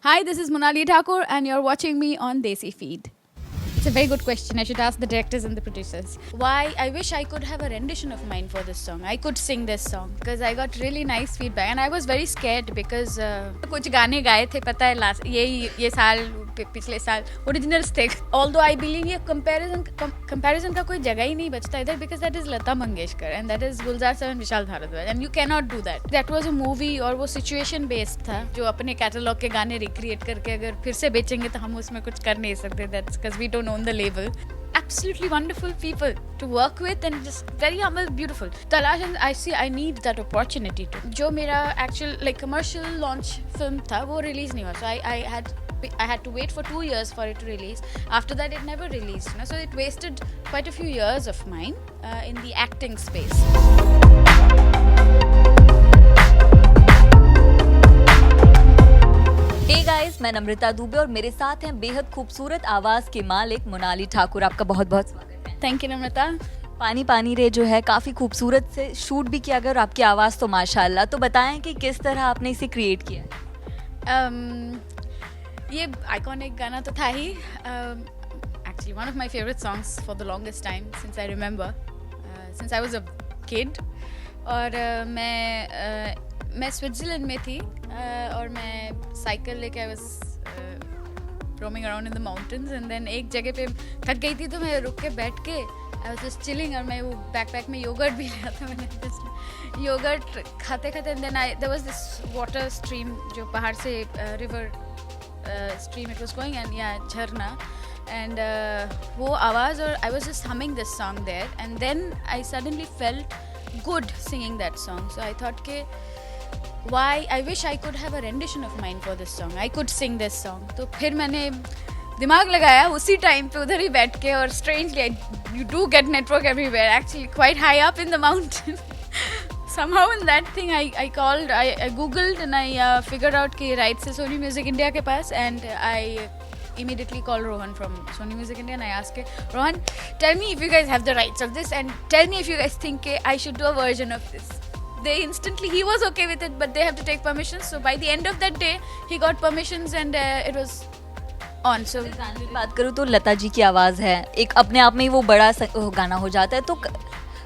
Hi, this is Monali Thakur, and you're watching me on Desi Feed. It's a very good question. I should ask the directors and the producers. Why? I wish I could have a rendition of mine for this song. I could sing this song because I got really nice feedback, and I was very scared because कुछ गाने गाए थे पता है last ये साल पिछले साल ओरिजिनल्स थे. Although I believe ये comparison का कोई जगह ही नहीं बचता इधर because that is Lata Mangeshkar and that is गुलजार साहब and Vishal Bhardwaj and you cannot do that. That was a movie और वो situation based था जो अपने कैटलॉग के गाने रिक्रिएट करके अगर फिर से बेचेंगे तो हम उसमें कुछ कर नहीं सकते. That's because we don't own the label. Absolutely wonderful people to work with and just very humble, beautiful. Talash and I need that opportunity to. जो मेरा actual like commercial launch film था वो release नहीं हुआ. So I had to wait for 2 years for it to release. After that, it never released. You know? So it wasted quite a few years of mine in the acting space. Hey guys, मैं नम्रता दुबे और मेरे साथ हैं बेहद खूबसूरत आवाज के मालिक मोनाली ठाकुर. आपका बहुत बहुत स्वागत है. Thank you, नम्रता. पानी पानी रे जो है काफ़ी खूबसूरत से शूट भी किया गया और आपकी आवाज़ तो माशाल्लाह. तो बताएं कि किस तरह आपने इसे क्रिएट किया. ये आइकॉनिक गाना तो था ही. Actually, one of my favorite songs for the longest time since I remember, since I was a kid. और मैं स्विट्ज़रलैंड में थी और मैं साइकिल लेके I was roaming around in the mountains and then एक जगह पे थक गई थी तो मैं रुक के बैठ के आई वाज जस्ट चिलिंग और मैं वो बैकपैक में योगर्ट भी लिया था. मैंने जस्ट योगर्ट खाते खाते and then there was this water stream जो पहाड़ से river stream it was going and yeah झरना and वो आवाज़ और I was just humming this song there and then I suddenly felt good singing that song. So I thought के why I wish I could have a rendition of mine for this song. I could sing this song. तो फिर मैंने दिमाग लगाया उसी time पे उधर ही बैठ के और strangely you do get network everywhere actually quite high up in the mountain. Somehow in that thing I called, I googled and I figured out कि rights है Sony Music India के पास and I immediately called Rohan from Sony Music India and I asked Rohan, tell me if you guys have the rights of this and tell me if you guys think I should do a version of this. They instantly, he was okay with it but they have to take permissions. So by the end of that day he got permissions and it was on. So गाने की बात करूँ तो लता जी की आवाज़ है एक अपने आप में ही वो बड़ा गाना हो जाता है.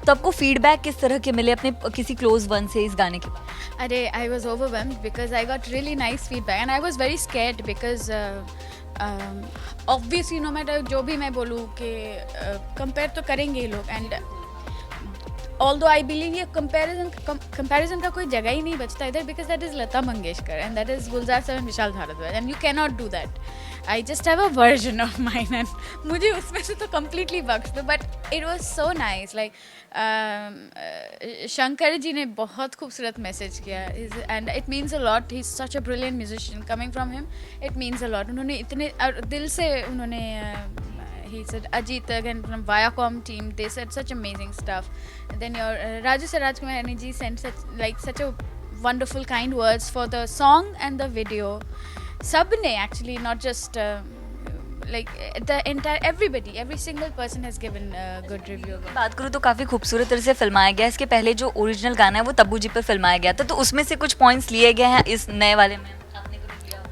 तो आपको फीडबैक किस तरह के मिले अपने किसी क्लोज वन से इस गाने के बाद? अरे I was overwhelmed because I got really nice feedback and I was very scared because obviously no matter जो भी मैं बोलूँ कि compare तो करेंगे ही लोग and although I believe ये comparison का कोई जगह ही नहीं बचता इधर because that is Lata Mangeshkar and that is गुलजार साहब and Vishal Bhardwaj and you cannot do that. I just have a version of mine and मुझे उसमें से तो completely बख्श दो but it was so nice like Shankar ji ने बहुत खूबसूरत मैसेज किया and it means a lot. He's such a brilliant musician. Coming from him it means a lot. उन्होंने इतने दिल से उन्होंने he said Ajit again from Viacom team they said such amazing stuff. And then your Raju Saraj Kumar ji sent such a wonderful kind words for the song and the video. Sabne actually not just like the entire everybody every single person has given a good review. बात करूँ तो काफ़ी खूबसूरत तरह से फिल्माया गया. इसके पहले जो ओरिजिनल गाना है वो तब्बू जी पे फिल्माया गया था तो उसमें से कुछ पॉइंट्स लिए गए हैं इस नए वाले में आपने कुछ लिया?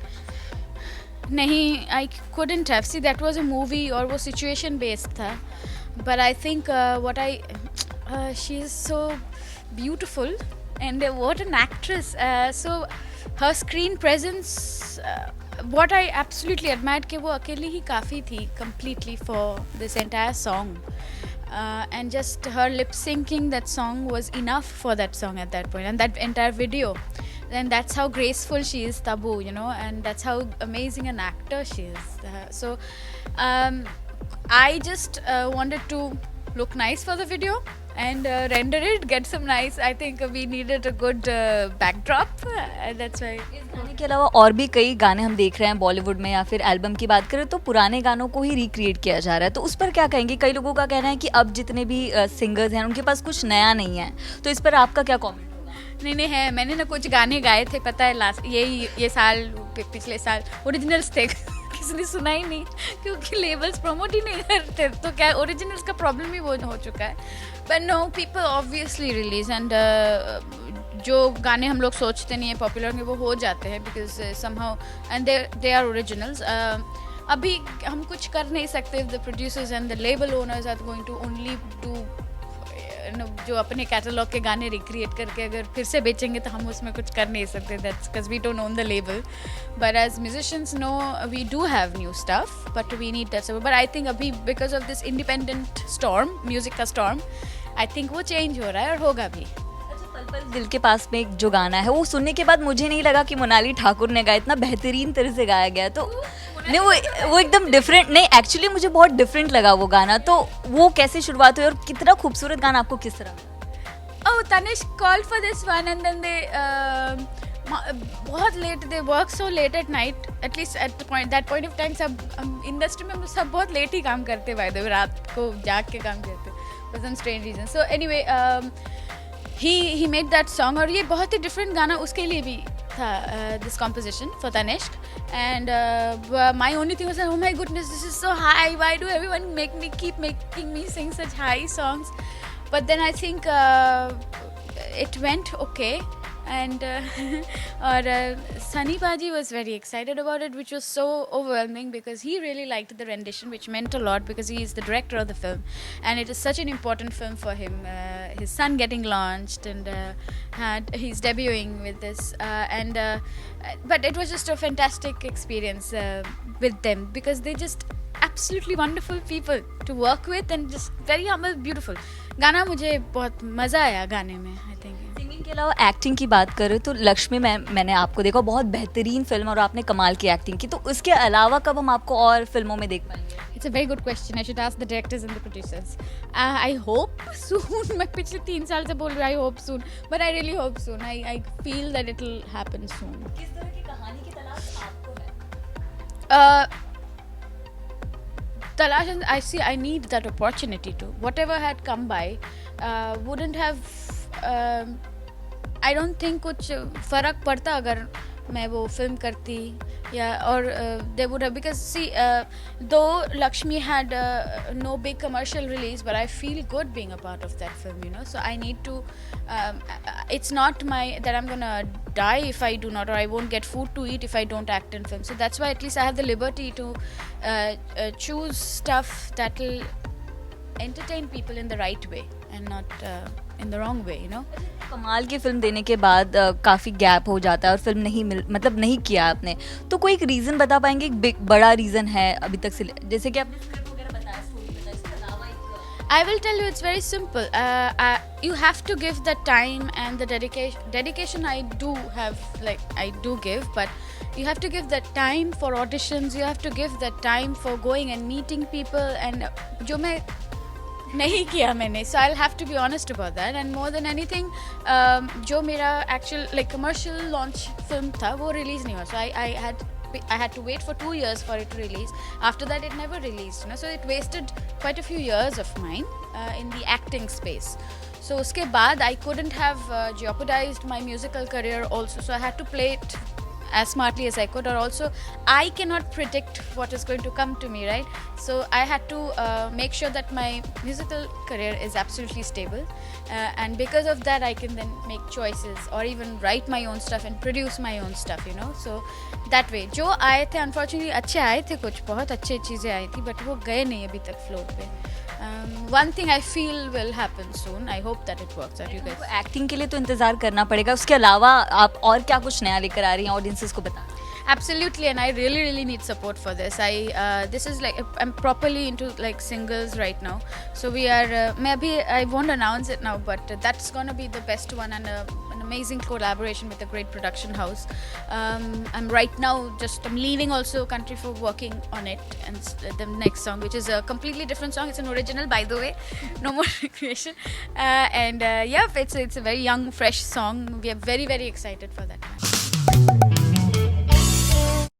नहीं I couldn't have. See that was a movie और वो situation based था but I think what she is so beautiful and what an actress. So her screen presence what I absolutely admired कि वो अकेली ही काफ़ी थी completely for this entire song and just her lip syncing that song was enough for that song at that point and that entire video. And that's how graceful she is, Tabu, you know, and that's how amazing an actor she is. So I just wanted to look nice for the video and render it, get some nice. I think we needed a good backdrop. That's why. इस गाने के अलावा और भी कई गाने हम देख रहे हैं बॉलीवुड में या फिर एल्बम की बात करें तो पुराने गानों को ही रिक्रिएट किया जा रहा है. तो उस पर क्या कहेंगे? कई लोगों का कहना है कि अब जितने भी सिंगर्स हैं उनके पास कुछ नया नहीं है. तो इस पर आपका क्या कमेंट? नहीं है. मैंने ना कुछ गाने गाए थे पता है लास्ट ये साल पिछले साल ओरिजिनल्स थे किसी ने सुना ही नहीं क्योंकि लेबल्स प्रमोट ही नहीं करते तो क्या ओरिजिनल्स का प्रॉब्लम ही वो हो चुका है. But know people obviously release and जो गाने हम लोग सोचते नहीं है पॉपुलर में वो हो जाते हैं because somehow and they are originals. अभी हम कुछ कर नहीं सकते. The producers and the label owners are going to only do जो अपने कैटलॉग के गाने रिक्रिएट करके अगर फिर से बेचेंगे तो हम उसमें कुछ कर नहीं सकते. That's because we don't own the label. But as musicians no we do have new stuff but we need that support. But I think अभी because of this independent storm, music का स्टॉर्म, आई थिंक वो change हो रहा है और होगा भी. पल पल दिल के पास में एक जो गाना है वो सुनने के बाद मुझे नहीं लगा कि मोनाली ठाकुर ने गाया. इतना बेहतरीन तरह से गाया गया. तो नहीं वो एकदम डिफरेंट. नहीं एक्चुअली मुझे बहुत डिफरेंट लगा वो गाना. तो वो कैसे शुरुआत हुई और कितना खूबसूरत गाना आपको किस तरह? Oh, Tanish called for this one and then they बहुत late, they work so late at night, at least at that point of time. सब इंडस्ट्री में सब बहुत लेट ही काम करते by the way, रात को जाग के काम करते for some strange reason. So anyway, he made that song और ये बहुत ही different गाना उसके लिए भी था, this composition for Tanishq. And my only thing was that, oh my goodness, this is so high, why do everyone keep making me sing such high songs? But then I think it went okay. And Sunny Baji was very excited about it, which was so overwhelming because he really liked the rendition, which meant a lot because he is the director of the film and it is such an important film for him. His son getting launched and he's debuting with this but it was just a fantastic experience with them because they just absolutely wonderful people to work with and just very humble, beautiful. गाना मुझे बहुत मज़ा आया गाने में. I think singing के अलावा acting की बात करें तो लक्ष्मी मैंने आपको देखा, बहुत बेहतरीन फिल्म और आपने कमाल की एक्टिंग की. तो उसके अलावा कब हम आपको और फिल्मों में देख पाएंगे? It's a very good question. I should ask the directors and the producers. I hope soon. मैं पिछले 3 साल से बोल रही हूँ I hope soon, but I really hope soon. I feel that it will happen soon. किस तरह की कहानी की तलाश आपको है? Talash, and I need that opportunity to. Whatever had come by wouldn't have. I don't think कुछ फ़र्क पड़ता अगर मैं वो फिल्म करती या और they would have, because see though Lakshmi had no big commercial release, but I feel good being a part of that film, you know. So I need to it's not that I'm gonna die if I do not, or I won't get food to eat if I don't act in film. So that's why at least I have the liberty to choose stuff that will entertain people in the right way and not in the wrong way, you know. कमाल की film देने के बाद काफ़ी gap हो जाता है और फिल्म नहीं किया आपने. तो कोई एक रीज़न बता पाएंगे? एक बड़ा रीज़न है अभी तक से, जैसे कि आपने स्क्रिप्ट वगैरह बताया, स्टोरी बताया, इसके अलावा एक I will tell you, it's very simple. You have to give the time and the dedication I do have, like I do give, but you have to give that time for auditions, you have to give that time for going and meeting people, and जो मैं नहीं किया मैंने, so I'll have to be honest about that. And more than anything, जो मेरा actual like commercial launch film था वो release नहीं हुआ, so I had to wait for 2 years for it to release. After that it never released, you know, so it wasted quite a few years of mine in the acting space. So उसके बाद I couldn't have jeopardized my musical career also, so I had to play it as smartly as I could, or also I cannot predict what is going to come to me, right? So I had to make sure that my musical career is absolutely stable, and because of that I can then make choices or even write my own stuff and produce my own stuff, you know. So that way जो आए थे unfortunately अच्छे आए थे, कुछ बहुत अच्छी चीज़ें आई थी, but वो गए नहीं अभी तक फ्लोर पे. One thing I feel will happen soon. I hope that it works out, you guys. Acting के लिए तो इंतजार करना पड़ेगा. उसके अलावा आप और क्या कुछ नया लेकर आ रही हैं ऑडियंसेस को बता? Absolutely, and I really need support for this. This is like I'm properly into like singles right now. So we are maybe I won't announce it now, but that's gonna be the best one and an amazing collaboration with a great production house. I'm right now I'm leaving also country for working on it, and the next song, which is a completely different song. It's an original, by the way, no more recreation. And yeah, it's a very young, fresh song. We are very excited for that.